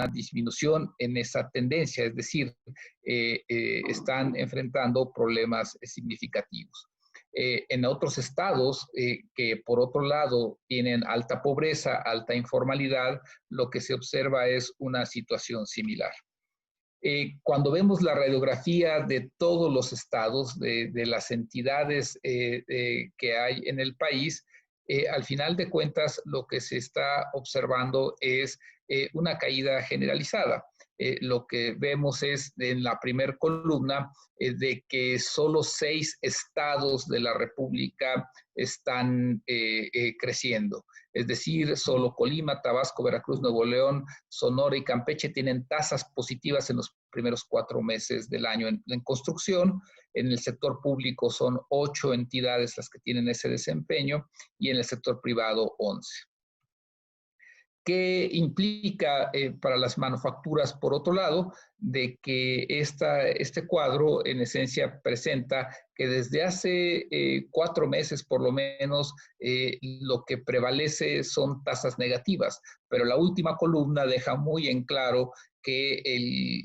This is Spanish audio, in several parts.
disminución en esa tendencia, es decir, están enfrentando problemas significativos. En otros estados que por otro lado tienen alta pobreza, alta informalidad, lo que se observa es una situación similar. Cuando vemos la radiografía de todos los estados, de las entidades que hay en el país, al final de cuentas lo que se está observando es una caída generalizada. Lo que vemos es en la primera columna de que solo 6 estados de la República están creciendo. Es decir, solo Colima, Tabasco, Veracruz, Nuevo León, Sonora y Campeche tienen tasas positivas en los primeros 4 meses del año en construcción. En el sector público son 8 entidades las que tienen ese desempeño y en el sector privado 11. ¿Qué implica para las manufacturas, por otro lado, de que este cuadro en esencia presenta que desde hace 4 meses por lo menos lo que prevalece son tasas negativas, pero la última columna deja muy en claro que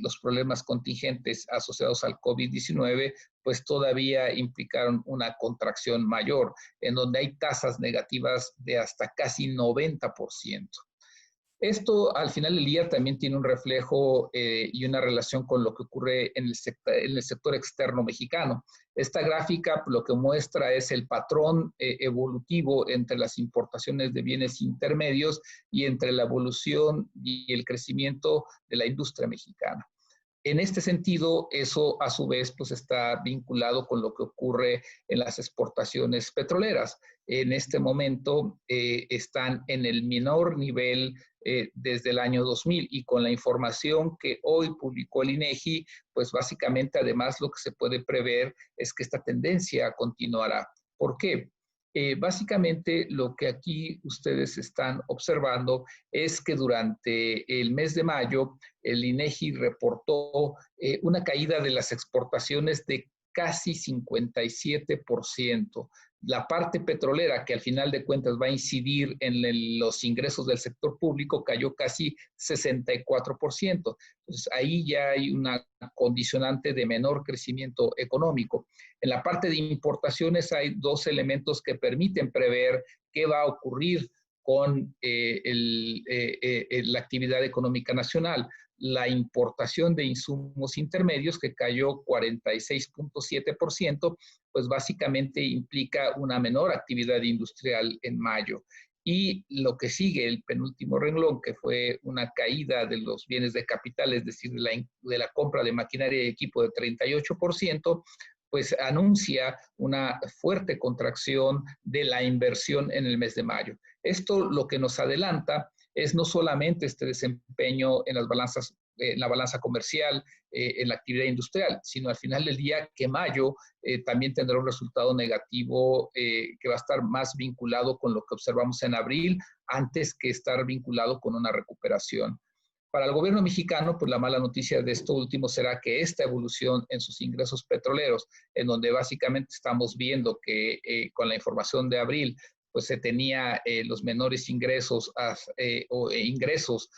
los problemas contingentes asociados al COVID-19 pues todavía implicaron una contracción mayor, en donde hay tasas negativas de hasta casi 90%. Esto al final del día también tiene un reflejo y una relación con lo que ocurre en el sector externo mexicano. Esta gráfica lo que muestra es el patrón evolutivo entre las importaciones de bienes intermedios y entre la evolución y el crecimiento de la industria mexicana. En este sentido, eso a su vez pues está vinculado con lo que ocurre en las exportaciones petroleras. En este momento están en el menor nivel desde el año 2000 y con la información que hoy publicó el INEGI, pues básicamente además lo que se puede prever es que esta tendencia continuará. ¿Por qué? Básicamente lo que aquí ustedes están observando es que durante el mes de mayo el INEGI reportó una caída de las exportaciones de casi 57%. La parte petrolera, que al final de cuentas va a incidir en los ingresos del sector público, cayó casi 64%. Entonces, ahí ya hay una condicionante de menor crecimiento económico. En la parte de importaciones hay 2 elementos que permiten prever qué va a ocurrir con la actividad económica nacional. La importación de insumos intermedios, que cayó 46.7%, pues básicamente implica una menor actividad industrial en mayo. Y lo que sigue, el penúltimo renglón, que fue una caída de los bienes de capital, es decir, de la compra de maquinaria y equipo de 38%, pues anuncia una fuerte contracción de la inversión en el mes de mayo. Esto lo que nos adelanta es no solamente este desempeño en las balanzas, en la balanza comercial, en la actividad industrial, sino al final del día que mayo también tendrá un resultado negativo que va a estar más vinculado con lo que observamos en abril, antes que estar vinculado con una recuperación. Para el gobierno mexicano, pues la mala noticia de esto último será que esta evolución en sus ingresos petroleros, en donde básicamente estamos viendo que con la información de abril, pues se tenía los menores ingresos o ingresos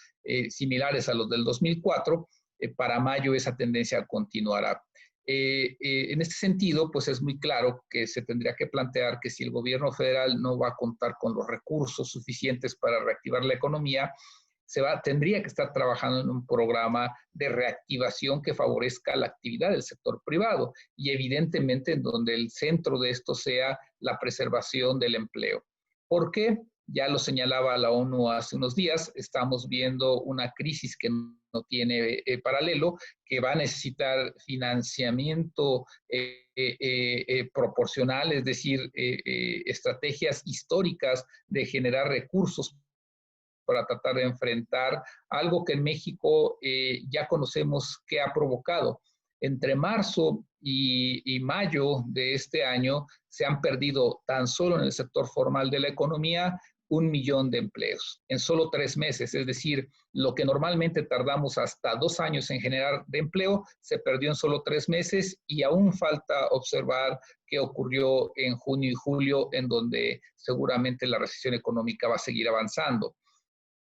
similares a los del 2004, para mayo esa tendencia continuará. En este sentido, pues es muy claro que se tendría que plantear que si el gobierno federal no va a contar con los recursos suficientes para reactivar la economía, tendría que estar trabajando en un programa de reactivación que favorezca la actividad del sector privado y evidentemente en donde el centro de esto sea la preservación del empleo. ¿Por qué? Ya lo señalaba la ONU hace unos días, estamos viendo una crisis que no tiene paralelo, que va a necesitar financiamiento proporcional, es decir, estrategias históricas de generar recursos para tratar de enfrentar algo que en México ya conocemos que ha provocado. Entre marzo y mayo de este año se han perdido tan solo en el sector formal de la economía 1 millón de empleos en solo 3 meses, es decir, lo que normalmente tardamos hasta 2 años en generar de empleo, se perdió en solo 3 meses y aún falta observar qué ocurrió en junio y julio, en donde seguramente la recesión económica va a seguir avanzando.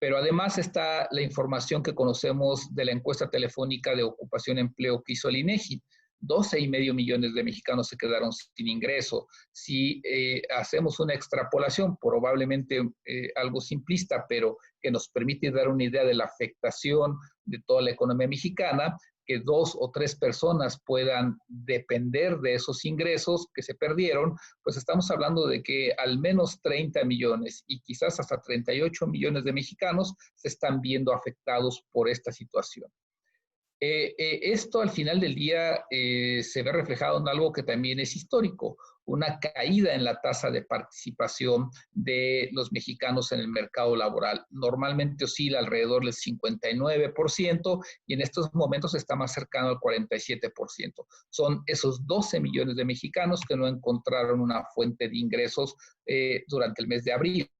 Pero además está la información que conocemos de la encuesta telefónica de ocupación y empleo que hizo el INEGI. 12,5 millones de mexicanos se quedaron sin ingreso. Si hacemos una extrapolación, probablemente algo simplista, pero que nos permite dar una idea de la afectación de toda la economía mexicana, que 2 o 3 personas puedan depender de esos ingresos que se perdieron, pues estamos hablando de que al menos 30 millones y quizás hasta 38 millones de mexicanos se están viendo afectados por esta situación. Esto al final del día se ve reflejado en algo que también es histórico, una caída en la tasa de participación de los mexicanos en el mercado laboral. Normalmente oscila alrededor del 59% y en estos momentos está más cercano al 47%. Son esos 12 millones de mexicanos que no encontraron una fuente de ingresos durante el mes de abril.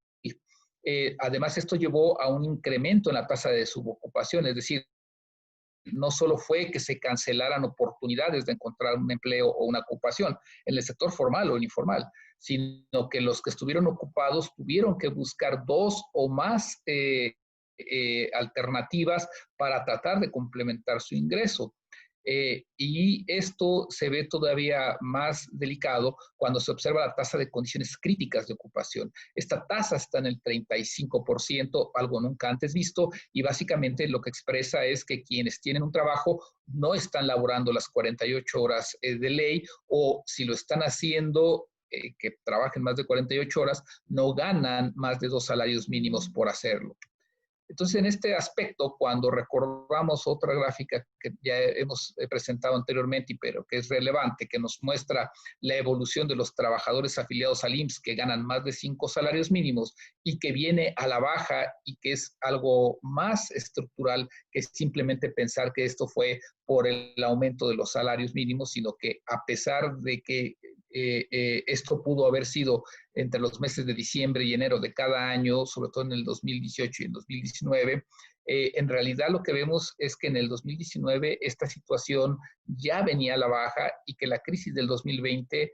Además, esto llevó a un incremento en la tasa de subocupación, es decir, no solo fue que se cancelaran oportunidades de encontrar un empleo o una ocupación en el sector formal o informal, sino que los que estuvieron ocupados tuvieron que buscar 2 o más alternativas para tratar de complementar su ingreso. Y esto se ve todavía más delicado cuando se observa la tasa de condiciones críticas de ocupación. Esta tasa está en el 35%, algo nunca antes visto, y básicamente lo que expresa es que quienes tienen un trabajo no están laborando las 48 horas de ley, o si lo están haciendo, que trabajen más de 48 horas, no ganan más de 2 salarios mínimos por hacerlo. Entonces, en este aspecto, cuando recordamos otra gráfica que ya hemos presentado anteriormente, pero que es relevante, que nos muestra la evolución de los trabajadores afiliados al IMSS que ganan más de 5 salarios mínimos y que viene a la baja y que es algo más estructural que simplemente pensar que esto fue por el aumento de los salarios mínimos, sino que a pesar de que esto pudo haber sido entre los meses de diciembre y enero de cada año, sobre todo en el 2018 y en 2019, en realidad lo que vemos es que en el 2019 esta situación ya venía a la baja y que la crisis del 2020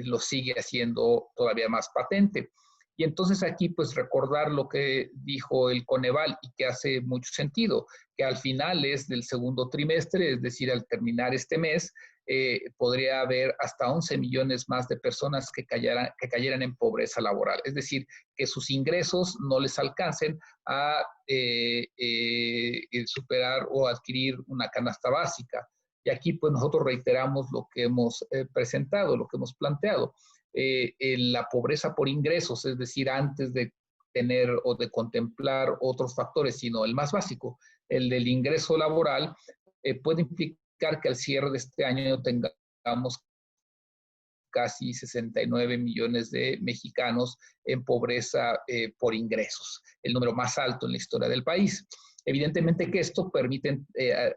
lo sigue haciendo todavía más patente. Y entonces aquí pues recordar lo que dijo el Coneval y que hace mucho sentido, que al finales del segundo trimestre, es decir, al terminar este mes, podría haber hasta 11 millones más de personas que cayeran en pobreza laboral. Es decir, que sus ingresos no les alcancen a superar o adquirir una canasta básica. Y aquí pues nosotros reiteramos lo que hemos presentado, lo que hemos planteado. La pobreza por ingresos, es decir, antes de tener o de contemplar otros factores, sino el más básico, el del ingreso laboral, puede implicar que al cierre de este año tengamos casi 69 millones de mexicanos en pobreza por ingresos, el número más alto en la historia del país. Evidentemente que esto permite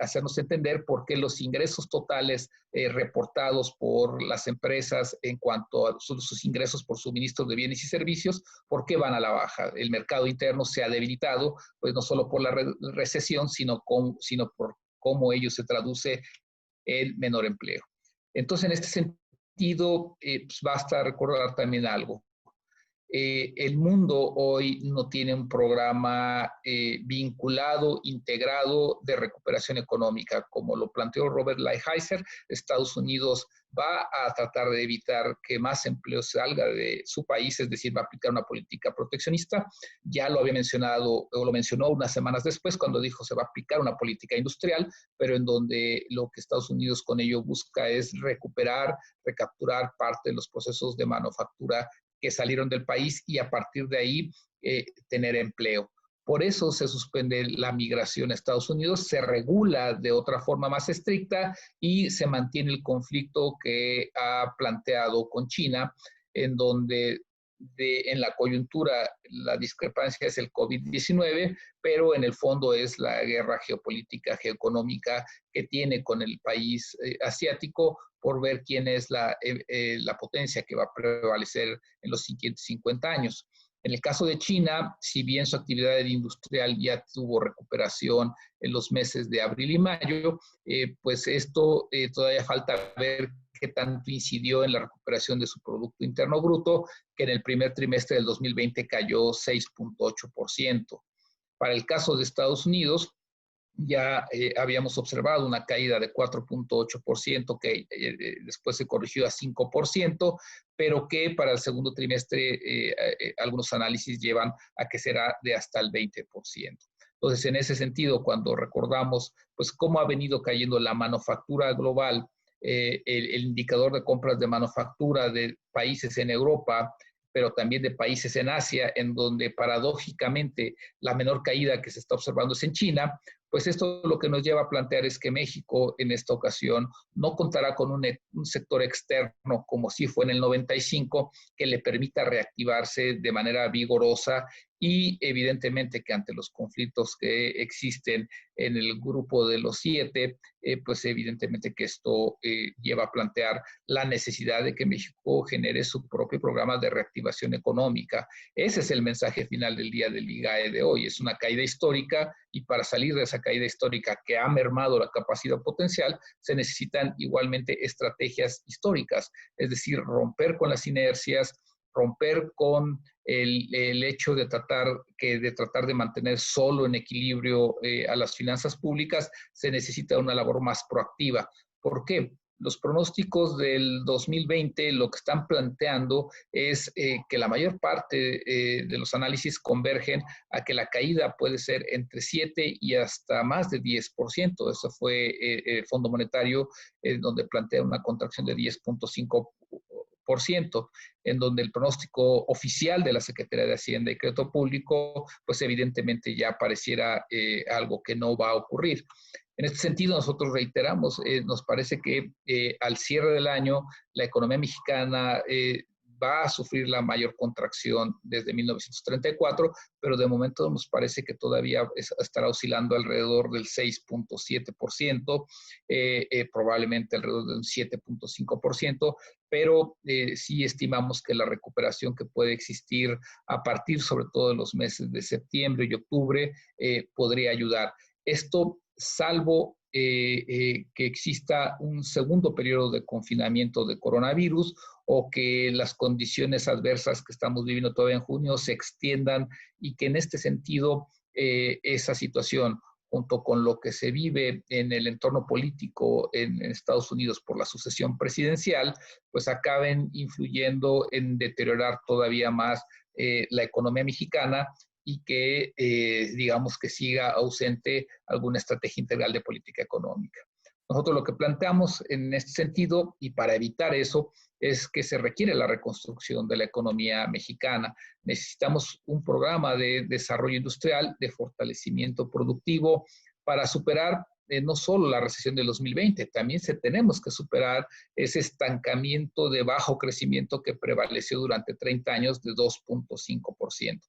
hacernos entender por qué los ingresos totales reportados por las empresas en cuanto a sus ingresos por suministro de bienes y servicios, por qué van a la baja. El mercado interno se ha debilitado, pues no solo por la recesión, sino por cómo ello se traduce en menor empleo. Entonces, en este sentido, pues basta recordar también algo. El mundo hoy no tiene un programa vinculado, integrado de recuperación económica. Como lo planteó Robert Lighthizer, Estados Unidos va a tratar de evitar que más empleo salga de su país, es decir, va a aplicar una política proteccionista. Ya lo había mencionado, o lo mencionó unas semanas después, cuando dijo se va a aplicar una política industrial, pero en donde lo que Estados Unidos con ello busca es recuperar, recapturar parte de los procesos de manufactura que salieron del país y a partir de ahí tener empleo. Por eso se suspende la migración a Estados Unidos, se regula de otra forma más estricta y se mantiene el conflicto que ha planteado con China, en donde en la coyuntura la discrepancia es el COVID-19, pero en el fondo es la guerra geopolítica, geoeconómica que tiene con el país asiático por ver quién es la potencia que va a prevalecer en los siguientes 50 años. En el caso de China, si bien su actividad industrial ya tuvo recuperación en los meses de abril y mayo, pues esto todavía falta ver qué tanto incidió en la recuperación de su Producto Interno Bruto, que en el primer trimestre del 2020 cayó 6.8%. Para el caso de Estados Unidos, ya habíamos observado una caída de 4.8% que después se corrigió a 5%, pero que para el segundo trimestre algunos análisis llevan a que será de hasta el 20%. Entonces, en ese sentido, cuando recordamos pues cómo ha venido cayendo la manufactura global, el indicador de compras de manufactura de países en Europa, pero también de países en Asia, en donde paradójicamente la menor caída que se está observando es en China, pues esto lo que nos lleva a plantear es que México en esta ocasión no contará con un sector externo como sí fue en el 95 que le permita reactivarse de manera vigorosa y evidentemente que ante los conflictos que existen en el grupo de los 7, pues evidentemente que esto lleva a plantear la necesidad de que México genere su propio programa de reactivación económica. Ese es el mensaje final del día del IGAE de hoy. Es una caída histórica y para salir de esa caída histórica que ha mermado la capacidad potencial, se necesitan igualmente estrategias históricas, es decir, romper con las inercias, romper con el hecho de tratar de mantener solo en equilibrio a las finanzas públicas, se necesita una labor más proactiva. ¿Por qué? Los pronósticos del 2020 lo que están planteando es que la mayor parte de los análisis convergen a que la caída puede ser entre 7 y hasta más de 10%. Eso fue el Fondo Monetario, donde plantea una contracción de 10.5%, en donde el pronóstico oficial de la Secretaría de Hacienda y Crédito Público, pues evidentemente ya pareciera algo que no va a ocurrir. En este sentido, nosotros reiteramos, nos parece que al cierre del año la economía mexicana va a sufrir la mayor contracción desde 1934, pero de momento nos parece que todavía estará oscilando alrededor del 6.7%, probablemente alrededor del 7.5%, pero sí estimamos que la recuperación que puede existir a partir sobre todo de los meses de septiembre y octubre podría ayudar. Esto salvo que exista un segundo periodo de confinamiento de coronavirus o que las condiciones adversas que estamos viviendo todavía en junio se extiendan y que en este sentido esa situación junto con lo que se vive en el entorno político en Estados Unidos por la sucesión presidencial, pues acaben influyendo en deteriorar todavía más la economía mexicana y que, digamos, que siga ausente alguna estrategia integral de política económica. Nosotros lo que planteamos en este sentido, y para evitar eso, es que se requiere la reconstrucción de la economía mexicana. Necesitamos un programa de desarrollo industrial, de fortalecimiento productivo, para superar no solo la recesión del 2020, también tenemos que superar ese estancamiento de bajo crecimiento que prevaleció durante 30 años de 2.5%.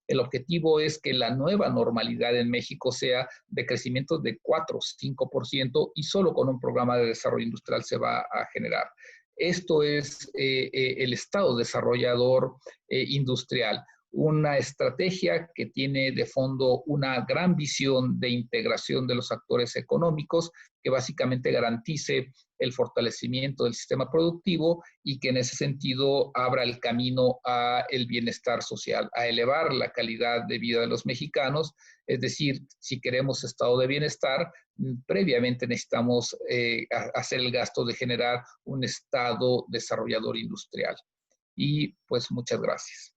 El objetivo es que la nueva normalidad en México sea de crecimiento de 4 o 5% y solo con un programa de desarrollo industrial se va a generar. Esto es el Estado desarrollador industrial, una estrategia que tiene de fondo una gran visión de integración de los actores económicos que básicamente garantice el fortalecimiento del sistema productivo y que en ese sentido abra el camino a el bienestar social, a elevar la calidad de vida de los mexicanos. Es decir, si queremos estado de bienestar, previamente necesitamos hacer el gasto de generar un estado desarrollador industrial. Y pues muchas gracias.